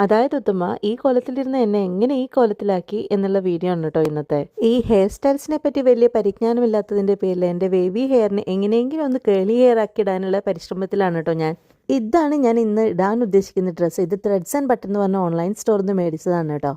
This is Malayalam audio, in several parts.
അതായത് ഉത്തമ ഈ കോലത്തിലിരുന്ന് എന്നെ എങ്ങനെ ഈ കോലത്തിലാക്കി എന്നുള്ള വീഡിയോ ആണ് കേട്ടോ ഇന്നത്തെ. ഈ ഹെയർ സ്റ്റൈൽസിനെ പറ്റി വലിയ പരിജ്ഞാനമില്ലാത്തതിന്റെ പേരിൽ എൻ്റെ വേവി ഹെയറിനെ എങ്ങനെയെങ്കിലും ഒന്ന് കേളി ഹെയർ ആക്കി ഇടാനുള്ള പരിശ്രമത്തിലാണ് കേട്ടോ ഞാൻ. ഇതാണ് ഞാൻ ഇന്ന് ഇടാൻ ഉദ്ദേശിക്കുന്ന ഡ്രസ്സ്. ഇത് ത്രെഡ്സ് ആൻഡ് ബട്ടൺ എന്ന് പറഞ്ഞ ഓൺലൈൻ സ്റ്റോറിൽ നിന്ന് മേടിച്ചതാണ് കേട്ടോ.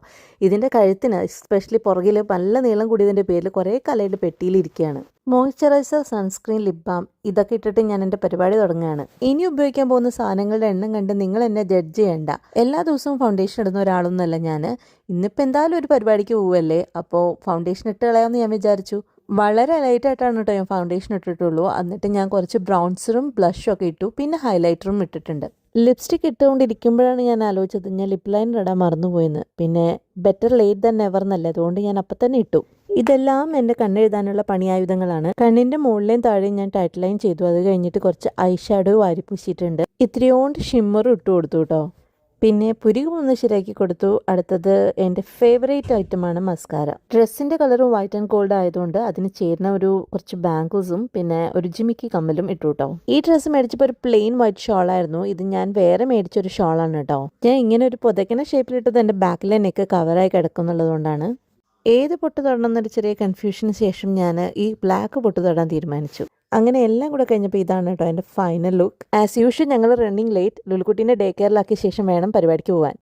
ഇതിൻ്റെ കഴുത്തിന് എസ്പെഷ്യലി പുറകിൽ നല്ല നീളം കൂടിയതിൻ്റെ പേരിൽ കുറേ കാലമായിട്ട് പെട്ടിയിലിരിക്കുകയാണ്. മോയ്സ്ചറൈസർ, സൺസ്ക്രീൻ, ലിപ് ബാം ഇതൊക്കെ ഇട്ടിട്ട് ഞാൻ എൻ്റെ പരിപാടി തുടങ്ങുകയാണ്. ഇനി ഉപയോഗിക്കാൻ പോകുന്ന സാധനങ്ങളുടെ എണ്ണം കണ്ട് നിങ്ങൾ എന്നെ ജഡ്ജ് ചെയ്യണ്ട. എല്ലാ ദിവസവും ഫൗണ്ടേഷൻ ഇടുന്ന ഒരാളൊന്നുമല്ല ഞാൻ. ഇന്നിപ്പോൾ എന്തായാലും ഒരു പരിപാടിക്ക് പോവല്ലേ, അപ്പോൾ ഫൗണ്ടേഷൻ ഇട്ട് കളയാമെന്ന് ഞാൻ വിചാരിച്ചു. വളരെ ലൈറ്റായിട്ടാണ് കേട്ടോ ഞാൻ ഫൗണ്ടേഷൻ ഇട്ടിട്ടുള്ളൂ. എന്നിട്ട് ഞാൻ കുറച്ച് ബ്രൗൺസറും ബ്ലഷും ഒക്കെ ഇട്ടു, പിന്നെ ഹൈലൈറ്ററും ഇട്ടിട്ടുണ്ട്. ലിപ്സ്റ്റിക് ഇട്ടുകൊണ്ടിരിക്കുമ്പോഴാണ് ഞാൻ ആലോചിച്ചത് ഞാൻ ലിപ് ലൈനർ ഇടാൻ മറന്നുപോയെന്ന്. പിന്നെ ബെറ്റർ ലേറ്റ് ദാൻ നെവർ എന്നല്ല, അതുകൊണ്ട് ഞാൻ അപ്പം തന്നെ ഇട്ടു. ഇതെല്ലാം എൻ്റെ കണ്ണെഴുതാനുള്ള പണിയായുധങ്ങളാണ്. കണ്ണിൻ്റെ മുകളിലേയും താഴെയും ഞാൻ ടൈറ്റ് ലൈൻ ചെയ്തു. അത് കഴിഞ്ഞിട്ട് കുറച്ച് ഐ ഷാഡോ വാരി പൂശിയിട്ടുണ്ട്. ഇത്രയോണ്ട് ഷിമ്മറും ഇട്ട് കൊടുത്തു കേട്ടോ. പിന്നെ പുരികം ഒന്ന് ശരിയാക്കി കൊടുത്തു. അടുത്തത് എൻ്റെ ഫേവറേറ്റ് ഐറ്റമാണ് മസ്കാര. ഡ്രസ്സിൻ്റെ കളറും വൈറ്റ് ആൻഡ് ഗോൾഡ് ആയതുകൊണ്ട് അതിന് ചേരുന്ന കുറച്ച് ബാംഗിൾസും പിന്നെ ഒരു ജിമിക്കി കമ്മലും ഇട്ടു കേട്ടോ. ഈ ഡ്രസ്സ് മേടിച്ചപ്പോൾ ഒരു പ്ലെയിൻ വൈറ്റ് ഷോളായിരുന്നു. ഇത് ഞാൻ വേറെ മേടിച്ചൊരു ഷോളാണ് കേട്ടോ. ഞാൻ ഇങ്ങനെ ഒരു പുതയ്ക്കുന്ന ഷേപ്പിലിട്ടത് എൻ്റെ ബാക്കിലെ നെക്ക് കവറായി കിടക്കുന്നുള്ളതുകൊണ്ടാണ്. ഏത് പൊട്ട് തൊടണം എന്നൊരു ചെറിയ കൺഫ്യൂഷന് ശേഷം ഞാൻ ഈ ബ്ലാക്ക് പൊട്ട് തൊടാൻ തീരുമാനിച്ചു. അങ്ങനെ എല്ലാം കൂടെ കഴിഞ്ഞപ്പോൾ ഇതാണ് കേട്ടോ എൻ്റെ ഫൈനൽ ലുക്ക്. ആസ് യൂഷ്വൽ ഞങ്ങൾ റണ്ണിങ് ലേറ്റ്. ലുലുക്കുട്ടീനെ ഡേ കെയറിലാക്കിയ ശേഷം വേണം പരിപാടിക്ക് പോകാൻ.